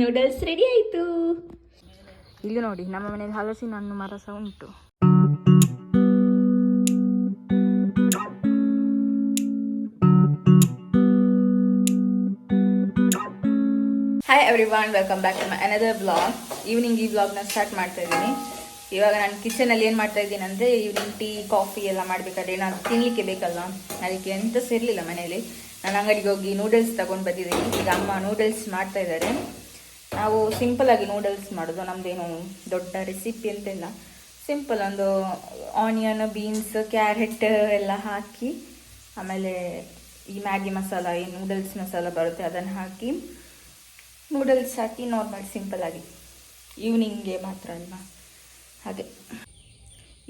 Noodles ready ಆಯಿತು. ಇಲ್ಲಿ ನೋಡಿ, ನಮ್ಮ ಮನೆಯಲ್ಲಿ ಹಲಸಿನ ಹಣ್ಣು ಮರ ಸಹ ಉಂಟು. Hi everyone, welcome back to my another blog. Evening ಈ ಬ್ಲಾಗ್ನ ಸ್ಟಾರ್ಟ್ ಮಾಡ್ತಾ ಇದ್ದೀನಿ. ಇವಾಗ ನಾನು ಕಿಚನಲ್ಲಿ ಏನು ಮಾಡ್ತಾ ಇದ್ದೀನಿ ಅಂದರೆ, ಈವ್ನಿಂಗ್ ಟೀ ಕಾಫಿ ಎಲ್ಲ ಮಾಡಬೇಕಾದ್ರೆ ನಾನು ತಿನ್ನಲಿಕ್ಕೆ ಬೇಕಲ್ಲ, ಅದಕ್ಕೆ ಎಂತ ಸೇರಲಿಲ್ಲ ಮನೇಲಿ. ನಾನು ಅಂಗಡಿಗೆ ಹೋಗಿ ನೂಡಲ್ಸ್ ತಗೊಂಡು ಬಂದಿದ್ದೀನಿ. ಈಗ ಅಮ್ಮ ನೂಡಲ್ಸ್ ಮಾಡ್ತಾ ಇದ್ದಾರೆ. ನಾವು ಸಿಂಪಲಾಗಿ ನೂಡಲ್ಸ್ ಮಾಡೋದು, ನಮ್ಮದೇನು ದೊಡ್ಡ ರೆಸಿಪಿ ಅಂತೆಲ್ಲ. ಸಿಂಪಲ್, ಒಂದು ಆನಿಯನ್, ಬೀನ್ಸ್, ಕ್ಯಾರೆಟ್ ಎಲ್ಲ ಹಾಕಿ, ಆಮೇಲೆ ಈ ಮ್ಯಾಗಿ ಮಸಾಲ, ಈ ನೂಡಲ್ಸ್ ಮಸಾಲ ಬರುತ್ತೆ ಅದನ್ನು ಹಾಕಿ, ನೂಡಲ್ಸ್ ಹಾಕಿ ನಾರ್ಮಲ್ ಸಿಂಪಲಾಗಿ ಈವ್ನಿಂಗ್ಗೆ ಮಾತ್ರ ಅಲ್ವಾ, ಹಾಗೆ.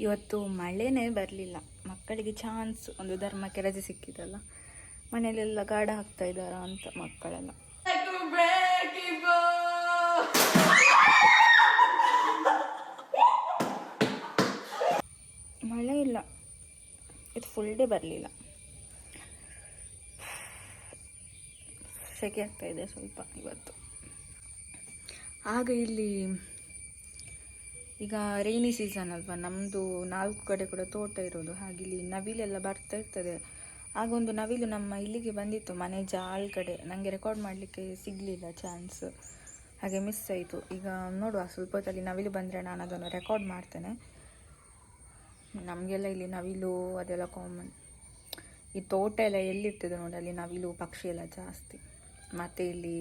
ಇವತ್ತು ಮಳೆನೇ ಬರಲಿಲ್ಲ, ಮಕ್ಕಳಿಗೆ ಚಾನ್ಸ್, ಒಂದು ಧರ್ಮಕ್ಕೆ ರಜೆ ಸಿಕ್ಕಿದಲ್ಲ, ಮನೆಯಲ್ಲೆಲ್ಲ ಗಾಢ ಹಾಕ್ತಾ ಇದ್ದಾರ ಅಂತ ಮಕ್ಕಳೆಲ್ಲ. ಮಳೆ ಇಲ್ಲ, ಇದು ಫುಲ್ ಡೇ ಬರಲಿಲ್ಲ. ಸೆಕೆ ಆಗ್ತಾ ಇದೆ ಸ್ವಲ್ಪ ಇವತ್ತು. ಆಗ ಇಲ್ಲಿ ಈಗ ರೈನಿ ಸೀಸನ್ ಅಲ್ವಾ, ನಮ್ಮದು 4 ಕಡೆ ಕೂಡ ತೋಟ ಇರೋದು, ಹಾಗೆ ಇಲ್ಲಿ ನವಿಲೆಲ್ಲ ಬರ್ತಾ ಇರ್ತದೆ. ಆಗ ಒಂದು ನವಿಲು ನಮ್ಮ ಇಲ್ಲಿಗೆ ಬಂದಿತ್ತು, ಮನೆ ಜಾಲ್ ಕಡೆ. ನನಗೆ ರೆಕಾರ್ಡ್ ಮಾಡಲಿಕ್ಕೆ ಸಿಗಲಿಲ್ಲ ಚಾನ್ಸ್, ಹಾಗೆ ಮಿಸ್ ಆಯಿತು. ಈಗ ನೋಡುವ, ಸ್ವಲ್ಪ ಹೊತ್ತಲ್ಲಿ ನವಿಲು ಬಂದರೆ ನಾನು ಅದನ್ನು ರೆಕಾರ್ಡ್ ಮಾಡ್ತೇನೆ. ನಮಗೆಲ್ಲ ಇಲ್ಲಿ ನವಿಲು ಅದೆಲ್ಲ ಕಾಮನ್. ಈ ತೋಟ ಎಲ್ಲ ಎಲ್ಲಿರ್ತದೆ ನೋಡಿ, ಅಲ್ಲಿ ನವಿಲು ಪಕ್ಷಿ ಎಲ್ಲ ಜಾಸ್ತಿ. ಮತ್ತು ಇಲ್ಲಿ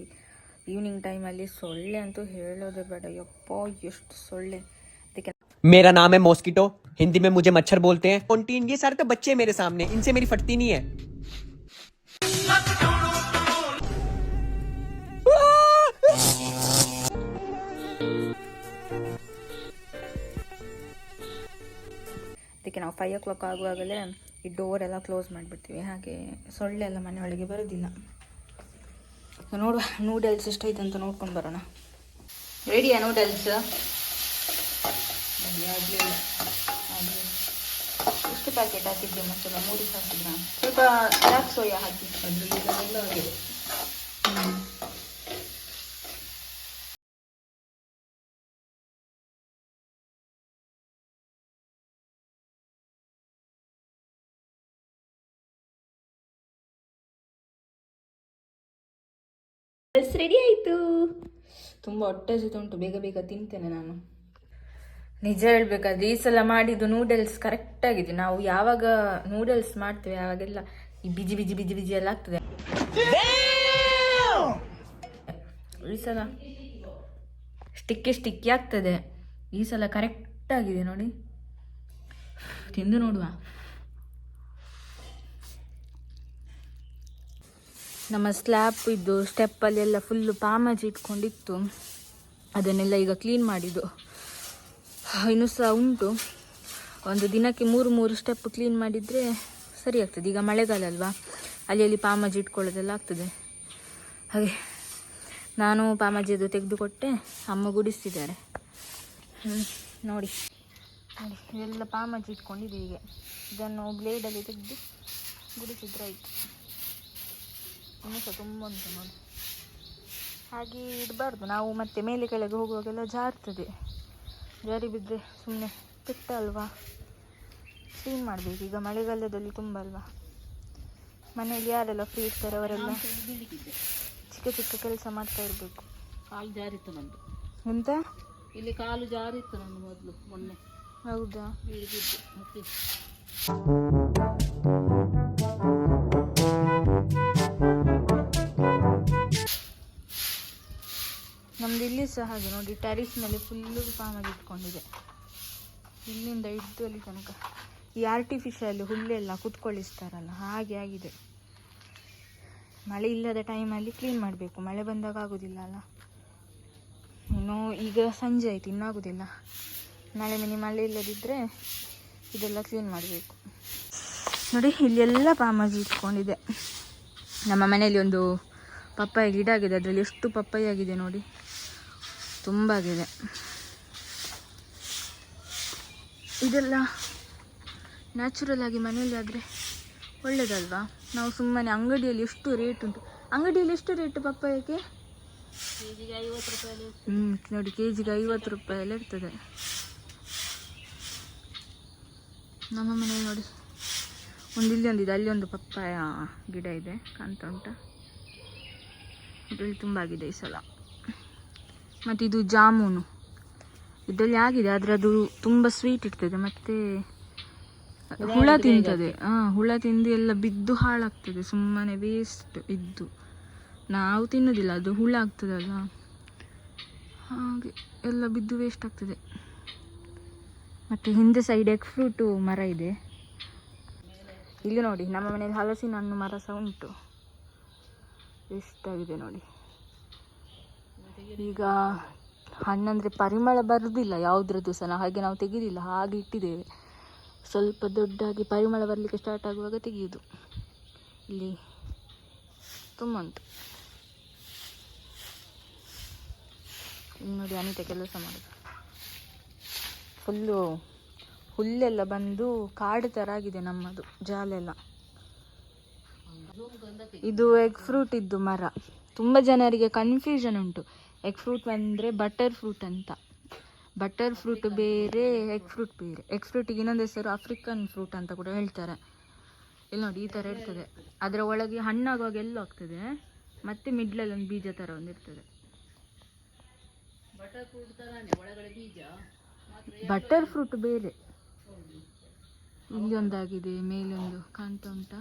ಈವ್ನಿಂಗ್ ಟೈಮಲ್ಲಿ ಸೊಳ್ಳೆ ಅಂತೂ ಹೇಳೋದೇ ಬೇಡ, ಯಪ್ಪ ಎಷ್ಟು ಸೊಳ್ಳೆ. मेरा नाम है मॉस्किटो, हिंदी में मुझे मच्छर बोलते हैं. कॉन्टीन, ये सारे तो बच्चे हैं मेरे सामने, इनसे मेरी फटती नहीं है. ಅದಕ್ಕೆ ನಾವು 5 o'clock ಆಗುವಾಗಲೇ ಈ ಡೋರ್ ಎಲ್ಲ ಕ್ಲೋಸ್ ಮಾಡಿಬಿಡ್ತೀವಿ, ಹಾಗೆ ಸೊಳ್ಳೆ ಎಲ್ಲ ಮನೆ ಒಳಗೆ ಬರೋದಿಲ್ಲ. ನೋಡುವ ನೂಡಲ್ಸ್ ಎಷ್ಟೈತೆ ಅಂತ ನೋಡ್ಕೊಂಡು ಬರೋಣ. ರೆಡಿಯಾ ನೂಡಲ್ಸ್? ಎಷ್ಟು ಪ್ಯಾಕೆಟ್ ಹಾಕಿದ್ದೆ ಮಸಾಲ? 3 ಹಾಕಿದ್ರಾ? ಸ್ವಲ್ಪ ಬ್ಲ್ಯಾಕ್ ಸೋಯಾ ಹಾಕಿ. ರೆಡಿ ಆಯಿತು. ತುಂಬ ಹೊಟ್ಟೆ ಹಸಿತ ಉಂಟು, ಬೇಗ ಬೇಗ ತಿಂತೇನೆ ನಾನು. ನಿಜ ಹೇಳ್ಬೇಕಾದ್ರೆ ಈ ಸಲ ಮಾಡಿದ್ದು ನೂಡಲ್ಸ್ ಕರೆಕ್ಟಾಗಿದೆ. ನಾವು ಯಾವಾಗ ನೂಡಲ್ಸ್ ಮಾಡ್ತೇವೆ ಆವಾಗೆಲ್ಲ ಈ ಬಿಜಿ ಬಿಜಿ ಬಿಜಿ ಬಿಜಿ ಎಲ್ಲ ಆಗ್ತದೆ. ಈ ಸಲ ಸ್ಟಿಕ್ಕಿ ಆಗ್ತದೆ. ಈ ಸಲ ಕರೆಕ್ಟಾಗಿದೆ ನೋಡಿ, ತಿಂದು ನೋಡುವ. ನಮ್ಮ ಸ್ಲ್ಯಾಪ್ ಇದ್ದು ಸ್ಟೆಪ್ಪಲ್ಲಿ ಎಲ್ಲ ಫುಲ್ಲು ಪಾಮಜಿ ಇಟ್ಕೊಂಡಿತ್ತು, ಅದನ್ನೆಲ್ಲ ಈಗ ಕ್ಲೀನ್ ಮಾಡಿದ್ದು. ಇನ್ನೂ ಸಹ ಉಂಟು, ಒಂದು ದಿನಕ್ಕೆ 3 ಸ್ಟೆಪ್ ಕ್ಲೀನ್ ಮಾಡಿದರೆ ಸರಿ ಆಗ್ತದೆ. ಈಗ ಮಳೆಗಾಲ ಅಲ್ವಾ, ಅಲ್ಲಿ ಪಾಮಜಿ ಇಟ್ಕೊಳ್ಳೋದೆಲ್ಲ ಆಗ್ತದೆ. ಹಾಗೆ ನಾನು ಪಾಮಜಿದು ತೆಗೆದುಕೊಟ್ಟೆ, ಅಮ್ಮ ಗುಡಿಸ್ತಿದ್ದಾರೆ. ನೋಡಿ ನೋಡಿ, ಇವೆಲ್ಲ ಪಾಮಜಿ ಇಟ್ಕೊಂಡಿದೆ. ಹೀಗೆ ಇದನ್ನು ಬ್ಲೇಡಲ್ಲಿ ತೆಗೆದು ಗುಡಿಸಿದ್ರೆ ಆಯಿತು. ಇನ್ನೂ ಸಹ ತುಂಬ ಉಂಟು ನೋಡಿ. ಹಾಗೆ ಇಡಬಾರ್ದು, ನಾವು ಮತ್ತೆ ಮೇಲೆ ಕೆಳಗೆ ಹೋಗುವಾಗೆಲ್ಲ ಜಾರ್ತದೆ. ಜಾರಿ ಬಿದ್ದರೆ ಸುಮ್ಮನೆ ಪೆಟ್ಟ ಅಲ್ವಾ, ಕ್ಲೀನ್ ಮಾಡಬೇಕು. ಈಗ ಮಳೆಗಾಲದಲ್ಲಿ ತುಂಬ ಅಲ್ವಾ, ಮನೆಯಲ್ಲಿ ಯಾರೆಲ್ಲ ಫ್ರೀ ಇರ್ತಾರೆ ಅವರೆಲ್ಲ ಚಿಕ್ಕ ಚಿಕ್ಕ ಕೆಲಸ ಮಾಡ್ತಾ ಇರಬೇಕು. ಕಾಲು ಜಾರಿತ್ತು ನಂದು. ಎಂತ? ಇಲ್ಲಿ ಕಾಲು ಜಾರಿತ್ತು ನಂದು ಮೊದಲು, ಮೊನ್ನೆ. ಹೌದಾ? ಇಳಿದಿದ್ದು ಮತ್ತೆ. ನಮ್ದು ಇಲ್ಲಿ ಸಹ ಹಾಗೆ ನೋಡಿ, ಟೆರಿಸ್ನಲ್ಲಿ ಫುಲ್ಲು ಪಾಮಜಿ ಇಟ್ಕೊಂಡಿದೆ, ಇಲ್ಲಿಂದ ಇದ್ದು ಅಲ್ಲಿ ತನಕ. ಈ ಆರ್ಟಿಫಿಷಿಯಲ್ ಹುಲ್ಲೆಲ್ಲ ಕುತ್ಕೊಳ್ಳಿಸ್ತಾರಲ್ಲ, ಹಾಗೆ ಆಗಿದೆ. ಮಳೆ ಇಲ್ಲದ ಟೈಮಲ್ಲಿ ಕ್ಲೀನ್ ಮಾಡಬೇಕು, ಮಳೆ ಬಂದಾಗ ಆಗೋದಿಲ್ಲ ಅಲ್ಲ. ಇನ್ನು ಈಗ ಸಂಜೆ ಆಯಿತು, ಇನ್ನಾಗೋದಿಲ್ಲ. ನಾಳೆ ಮಳೆ ಇಲ್ಲದಿದ್ದರೆ ಇದೆಲ್ಲ ಕ್ಲೀನ್ ಮಾಡಬೇಕು. ನೋಡಿ ಇಲ್ಲೆಲ್ಲ ಪಾಮಜಿ ಇಟ್ಕೊಂಡಿದೆ. ನಮ್ಮ ಮನೆಯಲ್ಲಿ ಒಂದು ಪಪ್ಪಾಯ ಗಿಡ ಆಗಿದೆ, ಅದರಲ್ಲಿ ಎಷ್ಟು ಪಪ್ಪಾಯ ಆಗಿದೆ ನೋಡಿ, ತುಂಬ ಆಗಿದೆ. ಇದೆಲ್ಲ ನ್ಯಾಚುರಲ್ ಆಗಿ ಮನೆಯಲ್ಲಿ ಆದರೆ ಒಳ್ಳೆಯದಲ್ವಾ. ನಾವು ಸುಮ್ಮನೆ ಅಂಗಡಿಯಲ್ಲಿ ಎಷ್ಟು ರೇಟ್ ಉಂಟು, ಅಂಗಡಿಯಲ್ಲಿ ಎಷ್ಟು ರೇಟ್ ಪಪ್ಪಾಯಕ್ಕೆ? ಕೆಜಿಗೆ 50 ರೂಪಾಯಿ. ನೋಡಿ ಕೆಜಿಗೆ 50 ರೂಪಾಯಿ ಇರ್ತದೆ. ನಮ್ಮ ಮನೇಲಿ ನೋಡಿ ಒಂದು ಇಲ್ಲಿ ಒಂದಿದೆ, ಅಲ್ಲಿ ಒಂದು ಪಪ್ಪಾಯ ಗಿಡ ಇದೆ, ಕಾಣ್ತಾ ಉಂಟ. ಇದರಲ್ಲಿ ತುಂಬ ಆಗಿದೆ ಈ ಸಲ. ಮತ್ತು ಇದು ಜಾಮೂನು ಇದರಲ್ಲಿ ಆಗಿದೆ, ಆದರೆ ಅದು ತುಂಬ ಸ್ವೀಟ್ ಇರ್ತದೆ, ಮತ್ತು ಹುಳ ತಿಂತದೆ. ಹುಳ ತಿಂದು ಎಲ್ಲ ಬಿದ್ದು ಹಾಳಾಗ್ತದೆ, ಸುಮ್ಮನೆ ವೇಸ್ಟ್ ಇದ್ದು. ನಾವು ತಿನ್ನೋದಿಲ್ಲ, ಅದು ಹುಳ ಆಗ್ತದಲ್ಲ, ಹಾಗೆ ಎಲ್ಲ ಬಿದ್ದು ವೇಸ್ಟ್ ಆಗ್ತದೆ. ಮತ್ತು ಹಿಂದೆ ಸೈಡ್ ಎಗ್ ಫ್ರೂಟು ಮರ ಇದೆ. ಇಲ್ಲಿ ನೋಡಿ ನಮ್ಮ ಮನೇಲಿ ಹಲಸಿನ ಹಣ್ಣು ಮರ ಸಹ ಉಂಟು, ಎಷ್ಟಾಗಿದೆ ನೋಡಿ. ಈಗ ಹಣ್ಣಂದರೆ ಪರಿಮಳ ಬರುವುದಿಲ್ಲ ಯಾವುದ್ರದ್ದು ಸಹ, ಹಾಗೆ ನಾವು ತೆಗೆದಿಲ್ಲ, ಹಾಗೆ ಇಟ್ಟಿದ್ದೇವೆ. ಸ್ವಲ್ಪ ದೊಡ್ಡಾಗಿ ಪರಿಮಳ ಬರಲಿಕ್ಕೆ ಸ್ಟಾರ್ಟ್ ಆಗುವಾಗ ತೆಗೆಯುವುದು. ಇಲ್ಲಿ ತುಂಬ ಉಂಟು. ಇಲ್ಲಿ ನೋಡಿ ಅನಿತ ಕೆಲಸ ಮಾಡೋದು. ಫುಲ್ಲು ಹುಲ್ಲೆಲ್ಲ ಬಂದು ಕಾಡು ಥರ ಆಗಿದೆ ನಮ್ಮದು ಜಾಲೆಲ್ಲ. ಇದು ಎಗ್ ಫ್ರೂಟ್ ಇದ್ದು ಮರ. ತುಂಬ ಜನರಿಗೆ ಕನ್ಫ್ಯೂಷನ್ ಉಂಟು, ಎಗ್ ಫ್ರೂಟ್ ಅಂದರೆ ಬಟರ್ ಫ್ರೂಟ್ ಅಂತ. ಬಟರ್ ಫ್ರೂಟ್ ಬೇರೆ, ಎಗ್ ಫ್ರೂಟ್ ಬೇರೆ. ಎಗ್ ಫ್ರೂಟಿಗೆ ಇನ್ನೊಂದು ಹೆಸರು ಆಫ್ರಿಕನ್ ಫ್ರೂಟ್ ಅಂತ ಕೂಡ ಹೇಳ್ತಾರೆ. ಇಲ್ಲಿ ನೋಡಿ ಈ ಥರ ಇರ್ತದೆ, ಅದರ ಒಳಗೆ ಹಣ್ಣಾಗುವಾಗ ಎಲ್ಲೋ ಆಗ್ತದೆ, ಮತ್ತು ಮಿಡ್ಲಲ್ಲಿ ಒಂದು ಬೀಜ ಥರ ಒಂದು ಇರ್ತದೆ. ಬಟರ್ ಫ್ರೂಟ್ ತರಾನೆ ಒಳಗಡೆ ಬೀಜ, ಬಟರ್ ಫ್ರೂಟ್ ಬೇರೆ. ಇಲ್ಲಿ ಒಂದಾಗಿದೆ, ಮೇಲೊಂದು ಕಾಣ್ತಾ ಉಂಟಾ.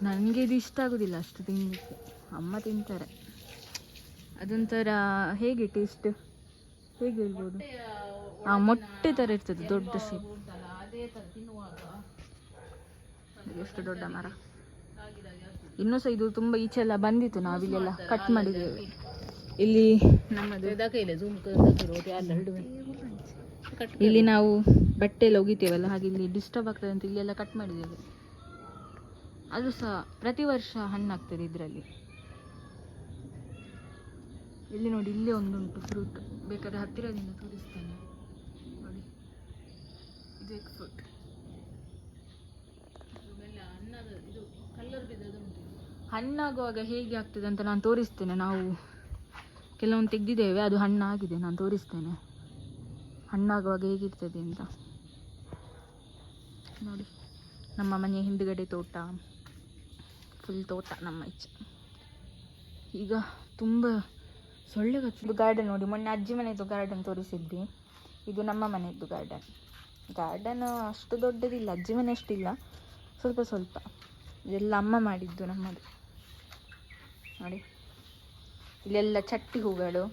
ನನಗೆ ಇದು ಇಷ್ಟ ಆಗೋದಿಲ್ಲ ಅಷ್ಟು ತಿನ್ನಲಿಕ್ಕೆ, ಅಮ್ಮ ತಿಂತಾರೆ. ಅದೊಂಥರ ಹೇಗೆ ಟೇಸ್ಟ್ ಹೇಗೆ ಹೇಳ್ಬೋದು, ಮೊಟ್ಟೆ ಥರ ಇರ್ತದೆ, ದೊಡ್ಡ ಶೇಪ್. ಅದೇ ಥರ ತಿನ್ನುವಾಗ ಎಷ್ಟು ದೊಡ್ಡ ಮರ. ಇನ್ನೂ ಸಹ ಇದು ತುಂಬ ಈಚೆ ಎಲ್ಲ ಬಂದಿತ್ತು, ನಾವಿಲ್ಲೆಲ್ಲ ಕಟ್ ಮಾಡಿದ್ದೇವೆ. ಇಲ್ಲಿ ನಮ್ಮದು ಇಲ್ಲಿ ನಾವು ಬಟ್ಟೆ ಎಲ್ಲ ಒಗಿತೇವಲ್ಲ, ಹಾಗೆ ಇಲ್ಲಿ ಡಿಸ್ಟರ್ಬ್ ಆಗ್ತದೆ ಅಂತ ಇಲ್ಲೆಲ್ಲ ಕಟ್ ಮಾಡಿದ್ದೇವೆ. ಅದು ಸಹ ಪ್ರತಿ ವರ್ಷ ಹಣ್ಣಾಗ್ತದೆ ಇದರಲ್ಲಿ. ಇಲ್ಲಿ ನೋಡಿ, ಇಲ್ಲೇ ಒಂದುಂಟು ಫ್ರೂಟ್, ಬೇಕಾದ್ರೆ ಹತ್ತಿರದಿಂದ ತೋರಿಸ್ತೇನೆ ನೋಡಿ. ಇದು ಎಗ್ ಫ್ರೂಟ್. ಹಣ್ಣಾಗುವಾಗ ಹೇಗೆ ಆಗ್ತದೆ ಅಂತ ನಾನು ತೋರಿಸ್ತೇನೆ. ನಾವು ಕೆಲವೊಂದು ತೆಗೆದಿದ್ದೇವೆ, ಅದು ಹಣ್ಣಾಗಿದೆ, ನಾನು ತೋರಿಸ್ತೇನೆ ಹಣ್ಣಾಗುವಾಗ ಹೇಗಿರ್ತದೆ ಅಂತ ನೋಡಿ. ನಮ್ಮ ಮನೆಯ ಹಿಂದುಗಡೆ ತೋಟ, ಫುಲ್ ತೋಟ ನಮ್ಮ ಈಚೆ. ಈಗ ತುಂಬ ಸೊಳ್ಳೆ ಇದು ಗಾರ್ಡನ್ ನೋಡಿ, ಮೊನ್ನೆ ಅಜ್ಜಿ ಮನೆಯದು ಗಾರ್ಡನ್ ತೋರಿಸಿದ್ವಿ, ಇದು ನಮ್ಮ ಮನೆಯದ್ದು ಗಾರ್ಡನ್. ಗಾರ್ಡನ್ ಅಷ್ಟು ದೊಡ್ಡದಿಲ್ಲ, ಅಜ್ಜಿ ಮನೆ ಅಷ್ಟಿಲ್ಲ, ಸ್ವಲ್ಪ ಸ್ವಲ್ಪ. ಇದೆಲ್ಲ ಅಮ್ಮ ಮಾಡಿದ್ದು ನಮ್ಮದು ನೋಡಿ. ಇಲ್ಲೆಲ್ಲ ಚಟ್ಟಿ ಹೂಗಳು,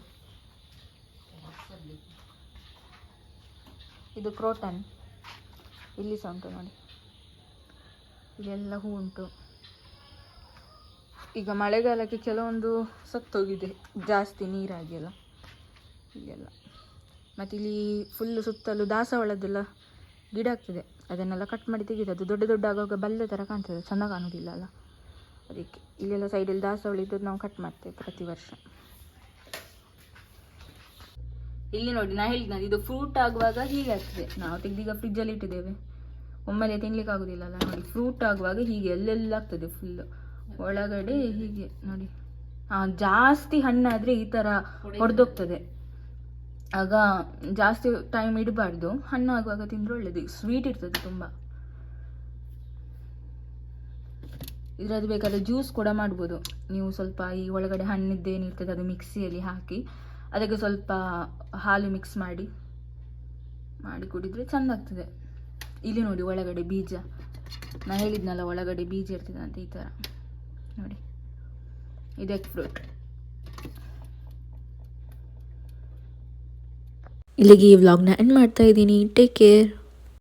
ಇದು ಕ್ರೋಟನ್, ಇಲ್ಲಿ ಸಹ ಉಂಟು ನೋಡಿ, ಇಲ್ಲೆಲ್ಲ ಹೂ ಉಂಟು. ಈಗ ಮಳೆಗಾಲಕ್ಕೆ ಕೆಲವೊಂದು ಸತ್ತೋಗಿದೆ, ಜಾಸ್ತಿ ನೀರಾಗಿ ಎಲ್ಲ ಇಲ್ಲೆಲ್ಲ. ಮತ್ತು ಇಲ್ಲಿ ಫುಲ್ಲು ಸುತ್ತಲೂ ದಾಸವಾಳದ್ದೆಲ್ಲ ಗಿಡ ಆಗ್ತದೆ, ಅದನ್ನೆಲ್ಲ ಕಟ್ ಮಾಡಿ ತೆಗೆದು, ಅದು ದೊಡ್ಡ ದೊಡ್ಡ ಆಗುವಾಗ ಬಲ್ಲೆ ಥರ ಕಾಣ್ತದೆ, ಚೆನ್ನಾಗಿ ಕಾಣೋದಿಲ್ಲ ಅಲ್ಲ, ಅದಕ್ಕೆ ಇಲ್ಲೆಲ್ಲ ಸೈಡಲ್ಲಿ ದಾಸವಾಳ ಇದ್ದದ್ದು ನಾವು ಕಟ್ ಮಾಡ್ತೇವೆ ಪ್ರತಿ ವರ್ಷ. ಇಲ್ಲಿ ನೋಡಿ, ನಾ ಹೇಳಿದ್ನಲ್ಲ, ಇದು ಫ್ರೂಟ್ ಆಗುವಾಗ ಹೀಗೆ ಆಗ್ತದೆ. ನಾವು ತೆಗೆದೀಗ ಫ್ರಿಜ್ಜಲ್ಲಿ ಇಟ್ಟಿದ್ದೇವೆ, ಒಮ್ಮೆಲೆ ತಿನ್ಲಿಕ್ಕೆ ಆಗೋದಿಲ್ಲ ಅಲ್ಲ ನೋಡಿ. ಫ್ರೂಟ್ ಆಗುವಾಗ ಹೀಗೆ ಎಲ್ಲೆಲ್ಲ ಆಗ್ತದೆ ಫುಲ್ಲು ಒಳಗಡೆ ಹೀಗೆ ನೋಡಿ. ಜಾಸ್ತಿ ಹಣ್ಣಾದರೆ ಈ ಥರ ಹೊಡೆದೋಗ್ತದೆ, ಆಗ ಜಾಸ್ತಿ ಟೈಮ್ ಇಡಬಾರ್ದು. ಹಣ್ಣು ಆಗುವಾಗ ತಿಂದರೆ ಒಳ್ಳೆಯದು, ಸ್ವೀಟ್ ಇರ್ತದೆ ತುಂಬ. ಇದರದ್ದು ಬೇಕಾದ್ರೆ ಜ್ಯೂಸ್ ಕೂಡ ಮಾಡ್ಬೋದು ನೀವು. ಸ್ವಲ್ಪ ಈ ಒಳಗಡೆ ಹಣ್ಣಿದ್ದೇನಿರ್ತದೆ ಅದು ಮಿಕ್ಸಿಯಲ್ಲಿ ಹಾಕಿ, ಅದಕ್ಕೆ ಸ್ವಲ್ಪ ಹಾಲು ಮಿಕ್ಸ್ ಮಾಡಿ ಕುಡಿದರೆ ಚೆಂದ ಆಗ್ತದೆ. ಇಲ್ಲಿ ನೋಡಿ ಒಳಗಡೆ ಬೀಜ, ನಾನು ಹೇಳಿದ್ನಲ್ಲ ಒಳಗಡೆ ಬೀಜ ಇರ್ತದೆ ಅಂತ, ಈ ಥರ ನೋಡಿ. ಇದು ಎಗ್ ಫ್ರೂಟ್. ಇಲ್ಲಿಗೆ ಈ ವ್ಲಾಗ್ನ ಎಂಡ್ ಮಾಡ್ತಾ ಇದ್ದೀನಿ. Take care.